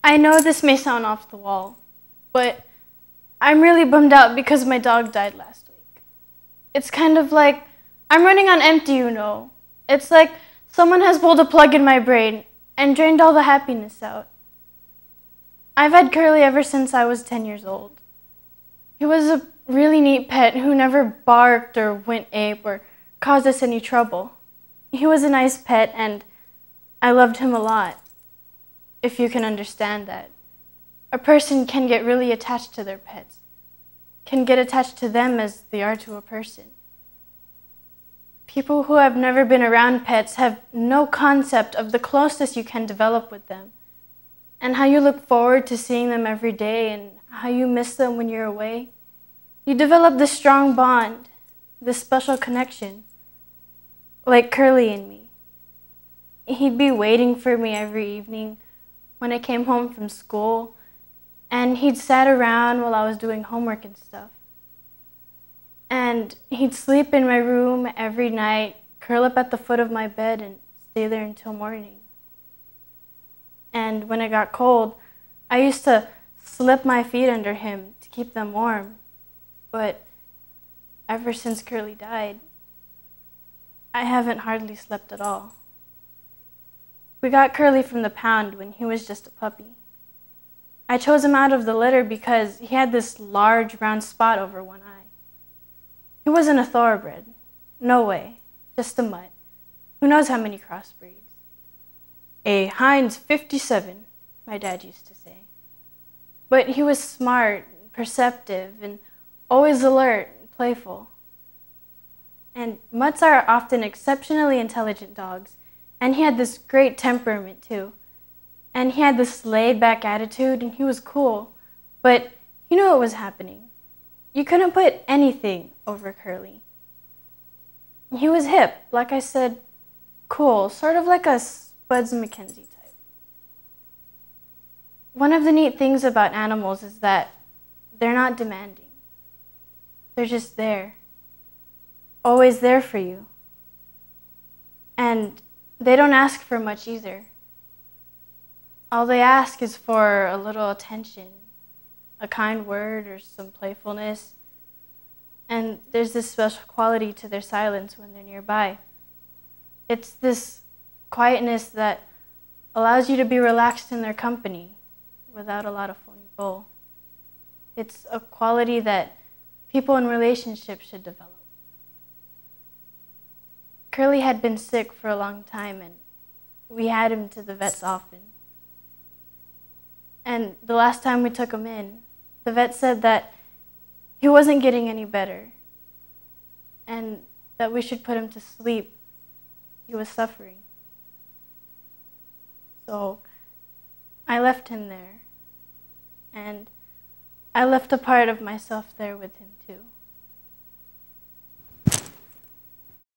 I know this may sound off the wall, but I'm really bummed out because my dog died last week. It's kind of like I'm running on empty, you know. It's like someone has pulled a plug in my brain and drained all the happiness out. I've had Curly ever since I was 10 years old. He was a really neat pet who never barked or went ape or caused us any trouble. He was a nice pet and I loved him a lot, if you can understand that. A person can get really attached to their pets, can get attached to them as they are to a person. People who have never been around pets have no concept of the closeness you can develop with them, and how you look forward to seeing them every day and how you miss them when you're away. You develop this strong bond, this special connection, like Curly and me. He'd be waiting for me every evening when I came home from school, and he'd sat around while I was doing homework and stuff. And he'd sleep in my room every night, curl up at the foot of my bed and stay there until morning. And when it got cold, I used to slip my feet under him to keep them warm. But ever since Curly died, I haven't hardly slept at all. We got Curly from the pound when he was just a puppy. I chose him out of the litter because he had this large round spot over one eye. He wasn't a thoroughbred. No way. Just a mutt. Who knows how many crossbreeds? A Heinz 57, my dad used to say. But he was smart, perceptive, and always alert and playful. And mutts are often exceptionally intelligent dogs, and he had this great temperament too. And he had this laid-back attitude, and he was cool, but he knew what was happening. You couldn't put anything over Curly. He was hip, like I said, cool, sort of like a Spuds MacKenzie type. One of the neat things about animals is that they're not demanding. They're just there, always there for you. And they don't ask for much either. All they ask is for a little attention, a kind word or some playfulness. And there's this special quality to their silence when they're nearby. It's this quietness that allows you to be relaxed in their company without a lot of phony bull. It's a quality that people in relationships should develop. Curly had been sick for a long time, and we had him to the vets often. And the last time we took him in, the vet said that he wasn't getting any better and that we should put him to sleep. He was suffering. So I left him there, and I left a part of myself there with him too.